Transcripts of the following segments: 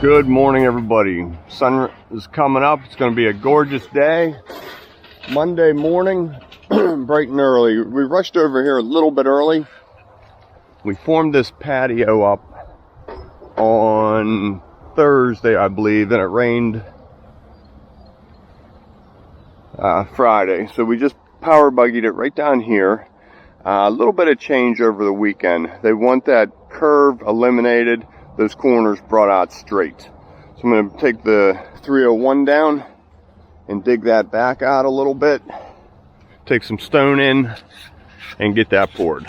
Good morning, everybody. Sun is coming up. It's going to be a gorgeous day. Monday morning, bright and early. We rushed over here a little bit early. We formed this patio up on Thursday, I believe, and it rained Friday. So we just power buggied it right down here. A little bit of change over the weekend. They want that curve eliminated, those corners brought out straight. So I'm going to take the 301 down and dig that back out a little bit, take some stone in and get that poured.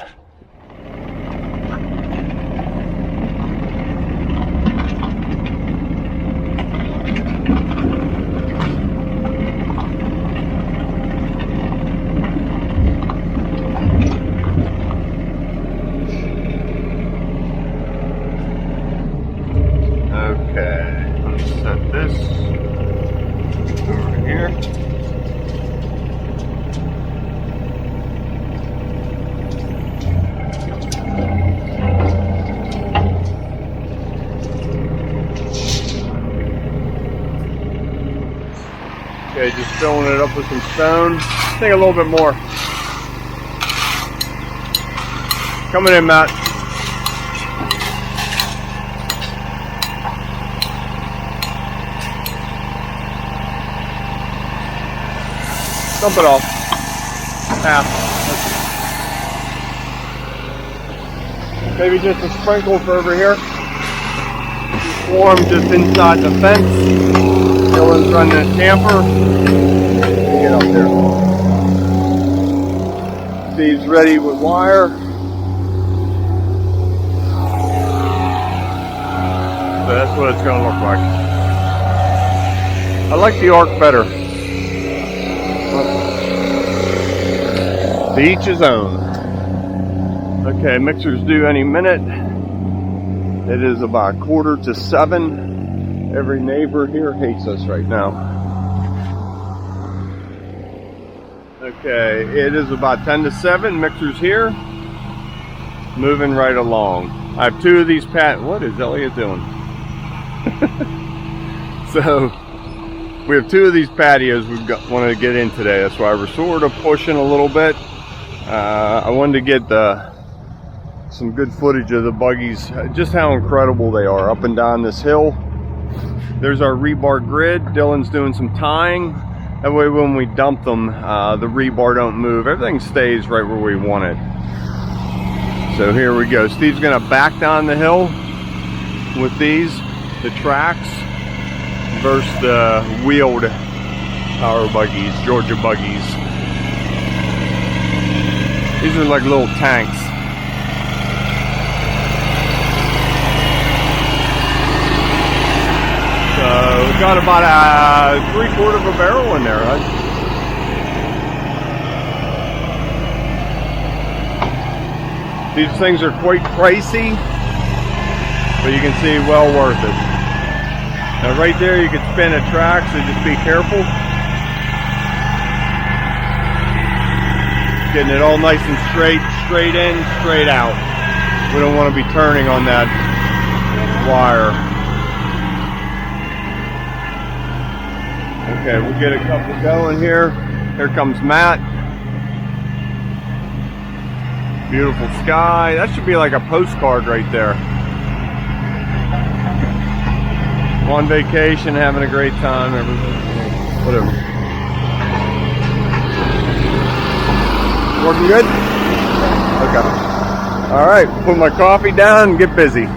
Okay, let's set this over here. Okay, just filling it up with some stone. I think a little bit more. Coming in, Matt. Dump it off. Half. Maybe just a sprinkle for over here. Form just inside the fence. Dylan's running a camper. Get up there. Steve's ready with wire. So that's what it's going to look like. I like the arc better. To each his own. Okay, mixer's due any minute. It is about 6:45. Every neighbor here hates us right now. Okay, it is about 10 to 7. Mixer's here. Moving right along. I have two of these what is Elliot doing? So, we have two of these patios we wanted to get in today. That's why we're sort of pushing a little bit. I wanted to get some good footage of the buggies, just how incredible they are up and down this hill. There's our rebar grid. Dylan's doing some tying. That way when we dump them, the rebar don't move. Everything stays right where we want it. So here we go. Steve's gonna back down the hill with these, the tracks, versus the wheeled power buggies, Georgia buggies. These are like little tanks. So we've got about a 3/4 of a barrel in there, right? These things are quite pricey, but you can see well worth it. Now right there you can spin a track, so just be careful. Getting it all nice and straight in, straight out. We don't want to be turning on that wire. Okay, we'll get a couple going here. Here comes Matt. Beautiful sky. That should be like a postcard right there. On vacation, having a great time, whatever. Working good? Okay. All right, put my coffee down and get busy.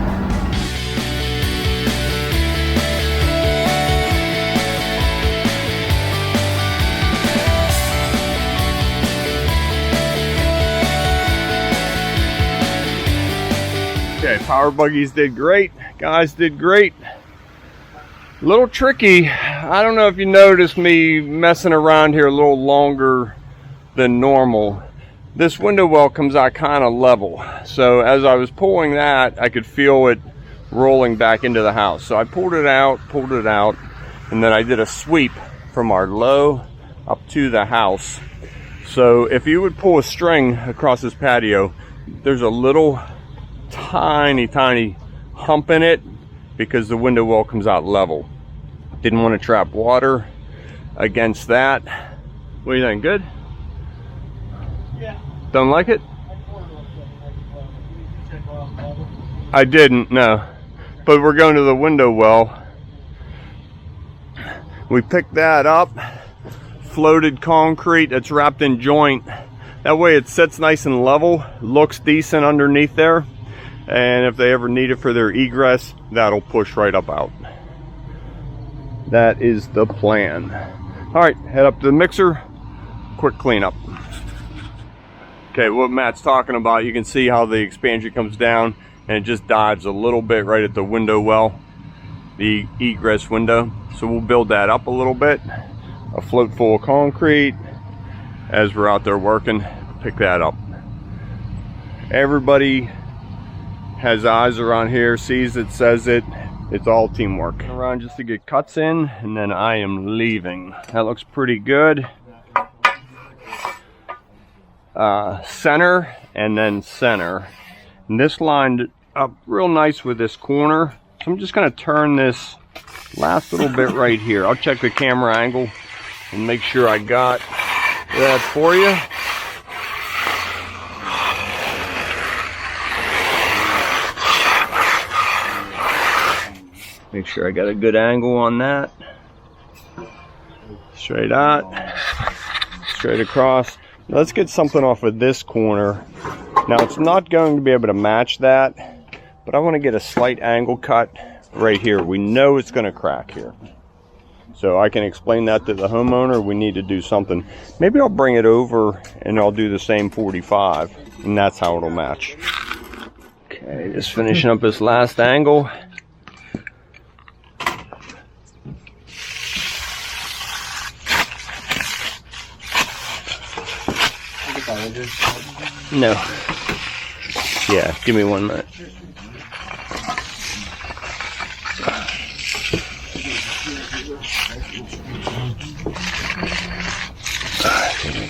Okay, power buggies did great. Guys did great. A little tricky. I don't know if you noticed me messing around here a little longer than normal. This window well comes out kind of level. So as I was pulling that, I could feel it rolling back into the house. So I pulled it out, and then I did a sweep from our low up to the house. So if you would pull a string across this patio, there's a little tiny hump in it, because the window well comes out level. Didn't want to trap water against that. What do you think? Good? Yeah. Don't like it? I didn't, no. But we're going to the window well. We picked that up. Floated concrete that's wrapped in joint. That way it sits nice and level, looks decent underneath there. And if they ever need it for their egress, that'll push right up out. That is the plan. All right, head up to the mixer. Quick cleanup. Okay, what Matt's talking about, you can see how the expansion comes down and it just dives a little bit right at the window well, the egress window. So we'll build that up a little bit. A float full of concrete as we're out there working, pick that up. Everybody has eyes around here, sees it, says it. It's all teamwork. Around just to get cuts in, and then I am leaving. That looks pretty good. Center and then center. And this lined up real nice with this corner. So I'm just gonna turn this last little bit right here. I'll check the camera angle and make sure I got that for you. Make sure I got a good angle on that. Straight out, straight across. Let's get something off of this corner. Now it's not going to be able to match that, but I want to get a slight angle cut right here. We know it's going to crack here. So I can explain that to the homeowner. We need to do something. Maybe I'll bring it over and I'll do the same 45, and that's how it'll match. Okay, just finishing up this last angle. No. Yeah, give me 1 minute.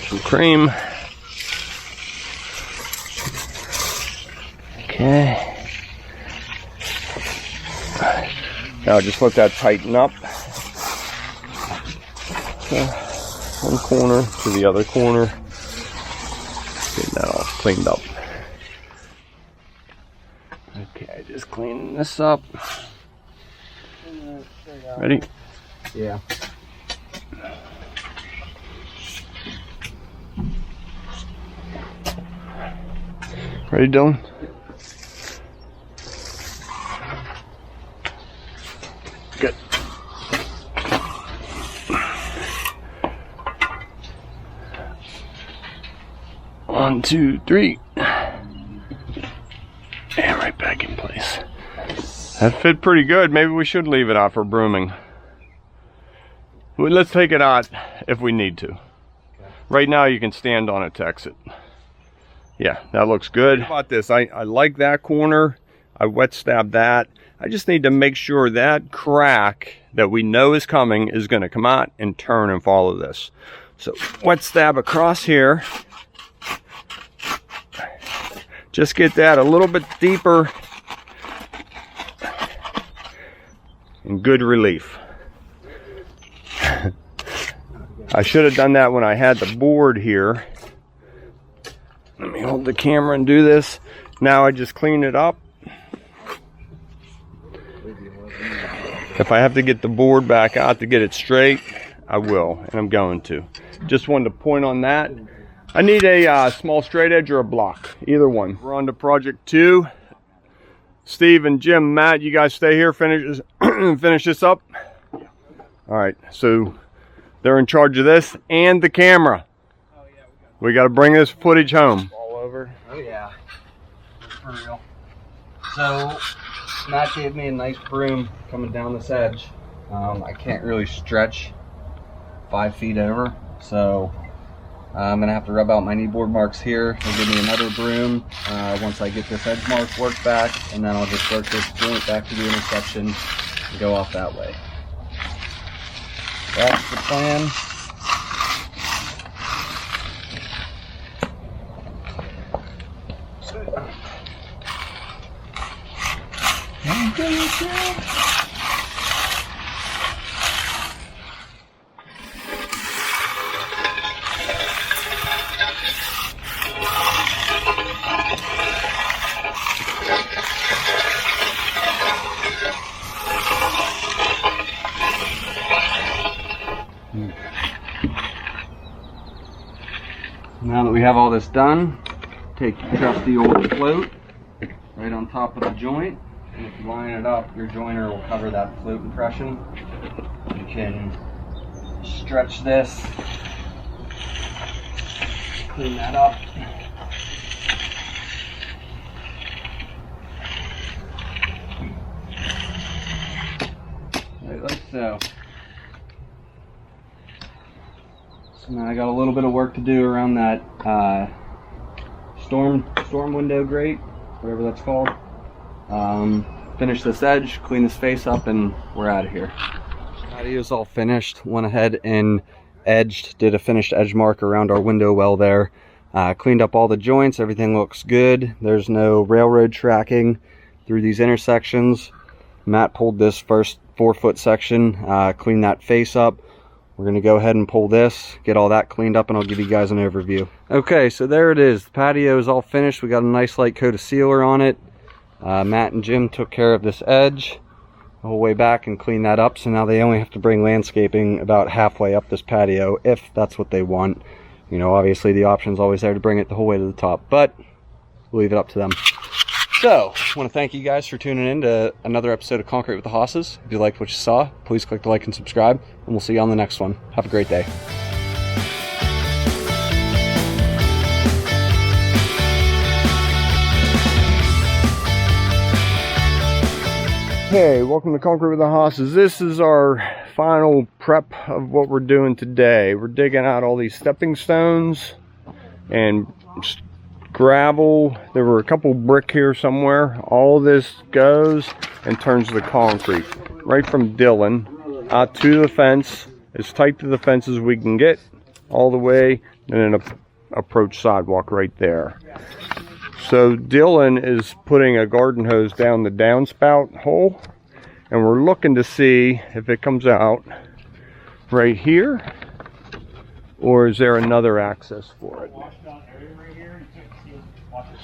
Some cream. Okay. Now just let that tighten up. So, one corner to the other corner. Getting that all cleaned up. Okay, just cleaning this up. Ready? Yeah. Ready, Dylan? Good. 1, 2, 3. And right back in place. That fit pretty good. Maybe we should leave it out for brooming. Well, let's take it out if we need to. Right now you can stand on it to exit. Yeah, that looks good. How about this? I like that corner. I wet stabbed that. I just need to make sure that crack that we know is coming is going to come out and turn and follow this. So wet stab across here. Just get that a little bit deeper and good relief. I should have done that when I had the board here. Let me hold the camera and do this. Now I just clean it up. If I have to get the board back out to get it straight, I will, and I'm going to. Just wanted to point on that. I need a small straight edge or a block, either one. We're on to project 2. Steve and Jim, Matt, you guys stay here, finish this up. All right, so they're in charge of this and the camera. Oh, yeah, we got to bring this footage home. All over. Oh yeah, for real. So Matt gave me a nice broom coming down this edge. I can't really stretch 5 feet over, so I'm gonna have to rub out my knee board marks here. He'll give me another broom once I get this edge mark worked back, and then I'll just work this joint back to the intersection and go off that way. That's the plan. Now that we have all this done, take your trusty old float right on top of the joint, and if you line it up, your joiner will cover that float impression. You can stretch this, clean that up. Right like so. So now I got a little bit of work to do around that storm window grate, whatever that's called. Finish this edge, clean this face up, and we're out of here. Patio's all finished. Went ahead and did a finished edge mark around our window well there. Cleaned up all the joints, everything looks good. There's no railroad tracking through these intersections. Matt pulled this first 4-foot section, cleaned that face up. We're going to go ahead and pull this, get all that cleaned up, and I'll give you guys an overview. Okay, so there it is. The patio is all finished. We got a nice light coat of sealer on it. Matt and Jim took care of this edge the whole way back and cleaned that up. So now they only have to bring landscaping about halfway up this patio, if that's what they want. You know, obviously the option's always there to bring it the whole way to the top, but we'll leave it up to them. So, I want to thank you guys for tuning in to another episode of Concrete with the Hosses. If you liked what you saw, please click the like and subscribe, and we'll see you on the next one. Have a great day. Hey, welcome to Concrete with the Hosses. This is our final prep of what we're doing today. We're digging out all these stepping stones and gravel. There were a couple brick here somewhere. All of this goes and turns to concrete right from Dylan out to the fence, as tight to the fence as we can get, all the way, and an approach sidewalk right there. So Dylan is putting a garden hose down the downspout hole, and we're looking to see if it comes out right here, or is there another access for it.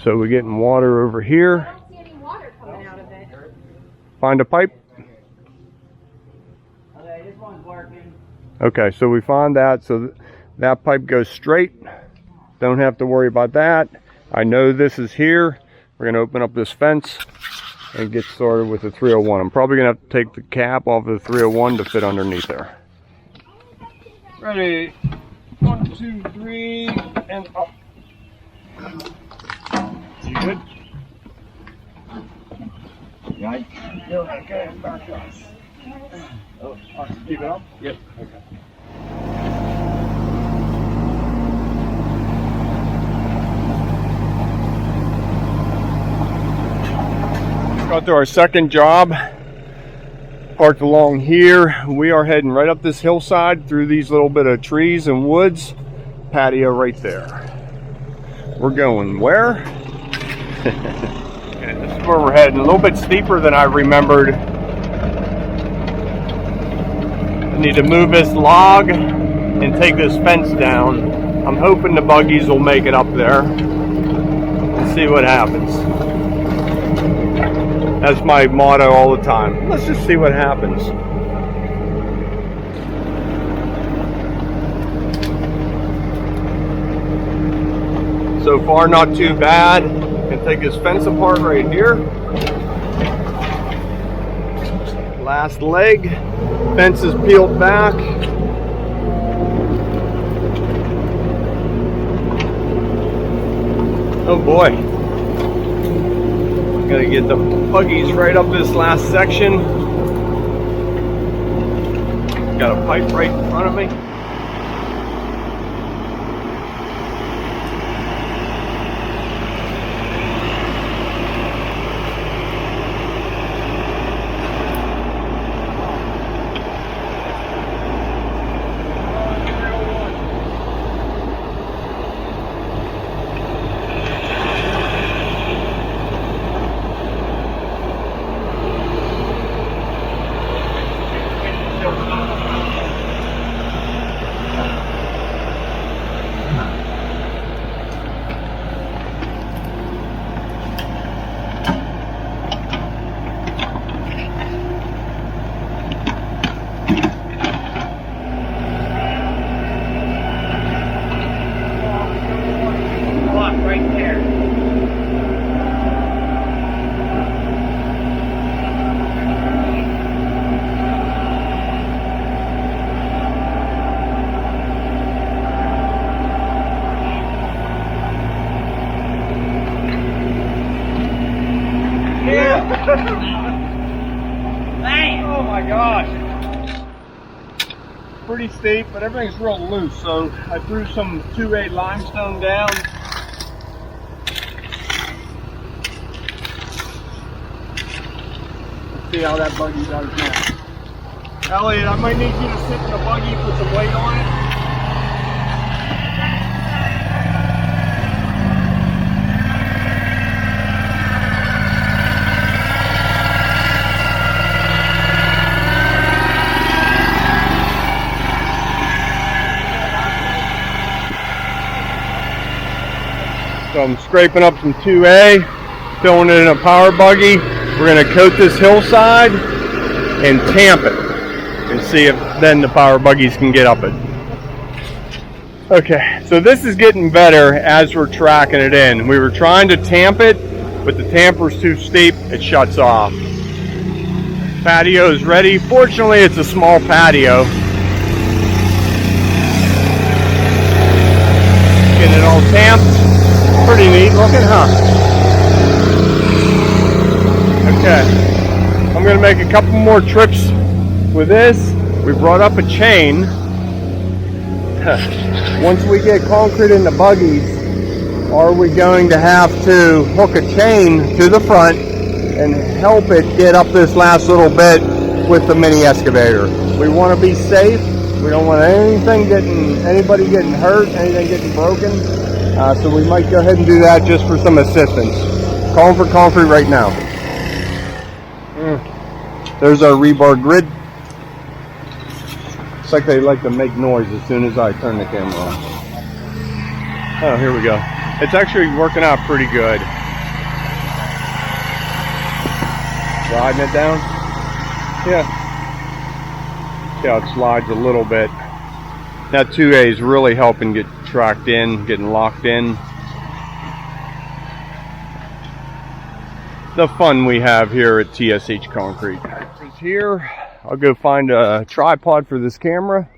So we're getting water over here. I don't see any water coming out of it. Find a pipe. Okay, this one's working. Okay, so we found that. So that pipe goes straight. Don't have to worry about that. I know this is here. We're going to open up this fence and get started with the 301. I'm probably going to have to take the cap off of the 301 to fit underneath there. Ready? 1, 2, 3, and up. You good? Yeah. Okay, back up. Oh, keep it up? Yep. Okay. Got to our second job. Parked along here. We are heading right up this hillside through these little bit of trees and woods. Patio right there. We're going where? Okay, this is where we're heading. A little bit steeper than I remembered. I need to move this log and take this fence down. I'm hoping the buggies will make it up there. Let's see what happens. That's my motto all the time. Let's just see what happens. So far, not too bad. Can take this fence apart right here. Last leg. Fence is peeled back. Oh boy. Gotta get the buggies right up this last section. Got a pipe right in front of me. Man. Oh my gosh. Pretty steep, but everything's real loose, so I threw some 2A limestone down. Let's see how that buggy does now. Elliot, I might need you to sit in the buggy, put some weight on it. So I'm scraping up some 2A, filling it in a power buggy. We're going to coat this hillside and tamp it and see if then the power buggies can get up it. Okay, so this is getting better as we're tracking it in. We were trying to tamp it, but the tamper's too steep, it shuts off. Patio is ready. Fortunately, it's a small patio. Getting it all tamped. Pretty neat looking, huh? Okay, I'm gonna make a couple more trips with this. We brought up a chain. Once we get concrete in the buggies, are we going to have to hook a chain to the front and help it get up this last little bit with the mini excavator? We want to be safe. We don't want anybody getting hurt, anything getting broken. So we might go ahead and do that just for some assistance. Calling for concrete right now. There's our rebar grid. It's like they like to make noise as soon as I turn the camera on. Oh, here we go. It's actually working out pretty good. Sliding it down. Yeah. See how it slides a little bit. That 2A is really helping get tracked in, getting locked in. The fun we have here at TSH Concrete. Here, I'll go find a tripod for this camera.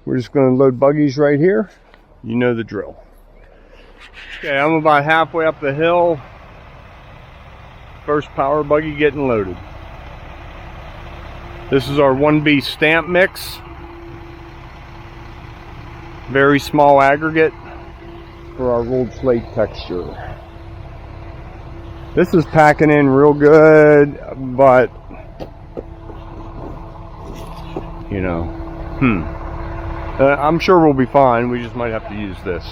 We're just going to load buggies right here. You know the drill. Okay, I'm about halfway up the hill. First power buggy getting loaded. This is our 1B stamp mix. Very small aggregate for our rolled slate texture. This is packing in real good, but you know, I'm sure we'll be fine. We just might have to use this.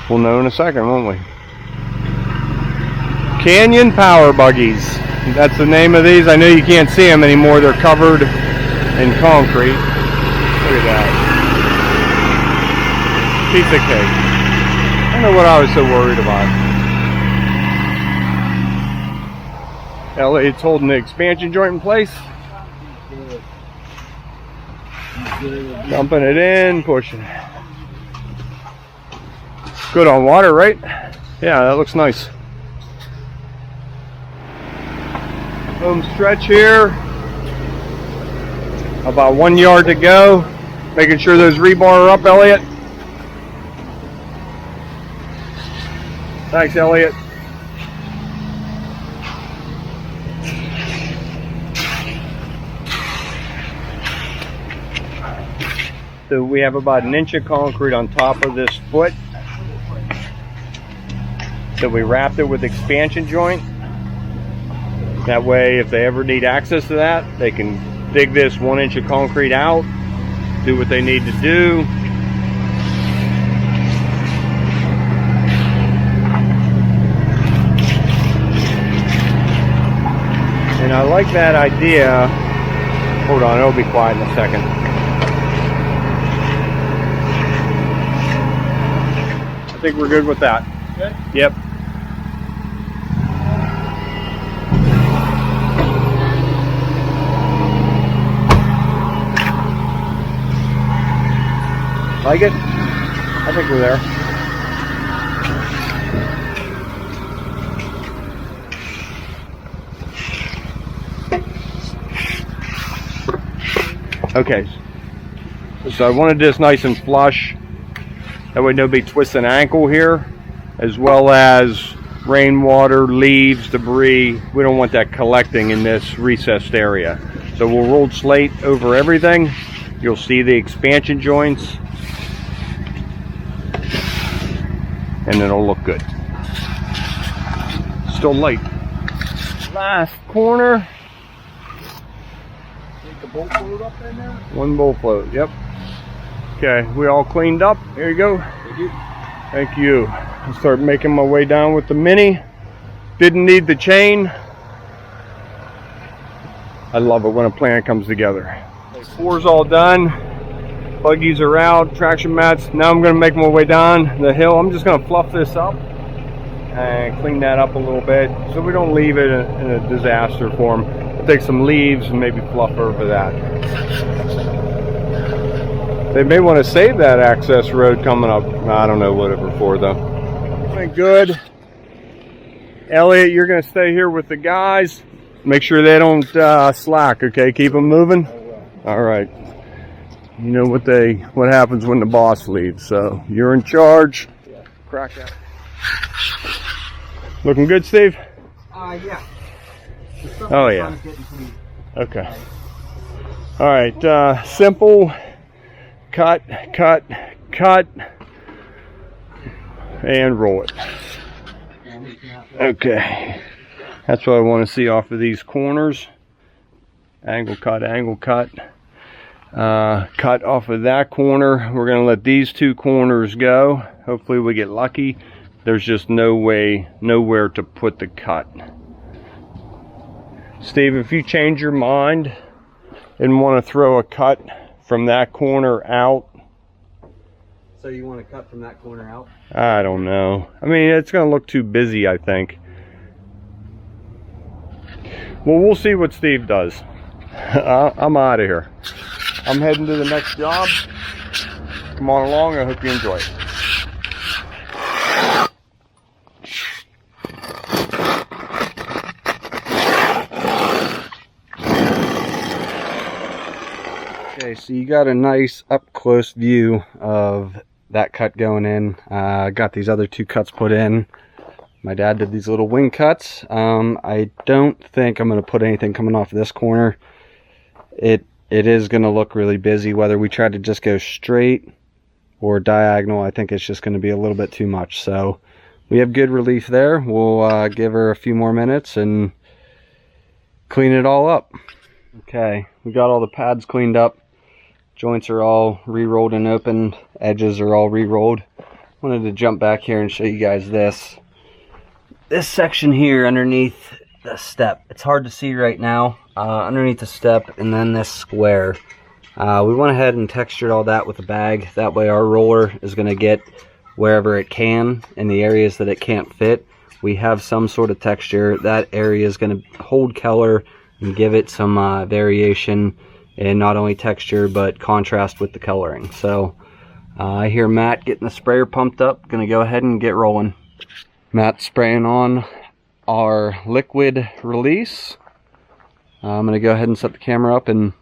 We'll know in a second, won't we? Canyon Power Buggies. That's the name of these. I know you can't see them anymore. They're covered in concrete. Look at that. Piece of cake. I don't know what I was so worried about. It's holding the expansion joint in place. Dumping it in, pushing. Good on water, right? Yeah, that looks nice. Home stretch here. About 1 yard to go. Making sure those rebar are up, Elliot. Thanks, Elliot. So we have about an inch of concrete on top of this foot. So we wrapped it with expansion joint. That way, if they ever need access to that, they can dig this 1 inch of concrete out, do what they need to do. And I like that idea. Hold on, it'll be quiet in a second. I think we're good with that. Good? Yep. Like it? I think we're there. Okay, so I wanted this nice and flush. That way nobody twists an ankle here, as well as rainwater, leaves, debris. We don't want that collecting in this recessed area. So we'll roll slate over everything. You'll see the expansion joints, and it'll look good. Still light. Last corner. Take the bolt float up in there? One bolt float, yep. Okay, we all cleaned up. Here you go. Thank you. Thank you. I'll start making my way down with the Mini. Didn't need the chain. I love it when a plan comes together. Floor's all done. Buggies are out, traction mats. Now I'm gonna make my way down the hill. I'm just gonna fluff this up and clean that up a little bit so we don't leave it in a disaster form. I'll take some leaves and maybe fluff over that. They may want to save that access road coming up. I don't know what it for though. Good. Elliot, you're gonna stay here with the guys. Make sure they don't slack, okay? Keep them moving. All right. You know what happens when the boss leaves, so you're in charge. Yeah. Crack that. Looking good, Steve? Yeah. Oh yeah. Okay. All right. Simple. Cut, cut, cut, and roll it. Okay. That's what I want to see off of these corners. Angle cut, angle cut. Cut off of that corner. We're going to let these two corners go. Hopefully we get lucky. There's just nowhere to put the cut. Steve, if you change your mind and want to throw a cut from that corner out. So you want to cut from that corner out? I don't know. I mean, it's going to look too busy, I think. Well, we'll see what Steve does. I'm out of here. I'm heading to the next job. Come on along. I hope you enjoy it. Okay, so you got a nice up close view of that cut going in. Got these other two cuts put in. My dad did these little wing cuts. I don't think I'm going to put anything coming off this corner. It is going to look really busy, whether we try to just go straight or diagonal. I think it's just going to be a little bit too much. So we have good relief there. We'll give her a few more minutes and clean it all up. Okay, we got all the pads cleaned up. Joints are all re-rolled and opened. Edges are all re-rolled. Wanted to jump back here and show you guys this. This section here underneath the step. It's hard to see right now. Underneath the step and then this square. We went ahead and textured all that with a bag. That way our roller is going to get wherever it can in the areas that it can't fit. We have some sort of texture. That area is going to hold color and give it some variation in not only texture but contrast with the coloring. So I hear Matt getting the sprayer pumped up. Gonna go ahead and get rolling. Matt's spraying on our liquid release. I'm gonna go ahead and set the camera up and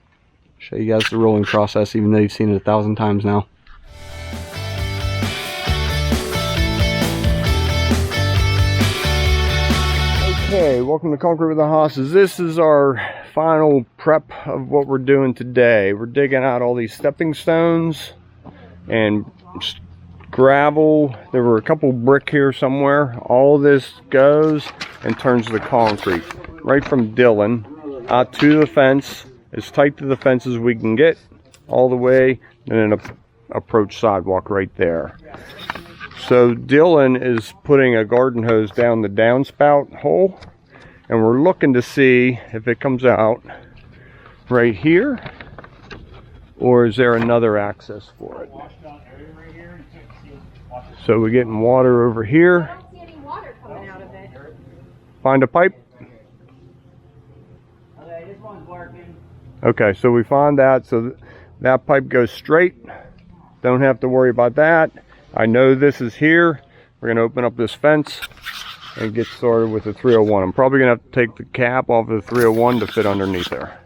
show you guys the rolling process, even though you've seen it 1,000 times now. Okay, welcome to Concrete with the Hosses. This is our final prep of what we're doing today. We're digging out all these stepping stones and gravel. There were a couple brick here somewhere. All of this goes and turns to concrete. Right from Dylan out to the fence, as tight to the fence as we can get, all the way, and then approach sidewalk right there. So Dylan is putting a garden hose down the downspout hole, and we're looking to see if it comes out right here, or is there another access for it. So we're getting water over here. I don't see any water coming out of it. Find a pipe. Okay, this one's working. Okay, so we find that, so that pipe goes straight. Don't have to worry about that. I know this is here. We're gonna open up this fence and get started with the 301. I'm probably gonna have to take the cap off of the 301 to fit underneath there.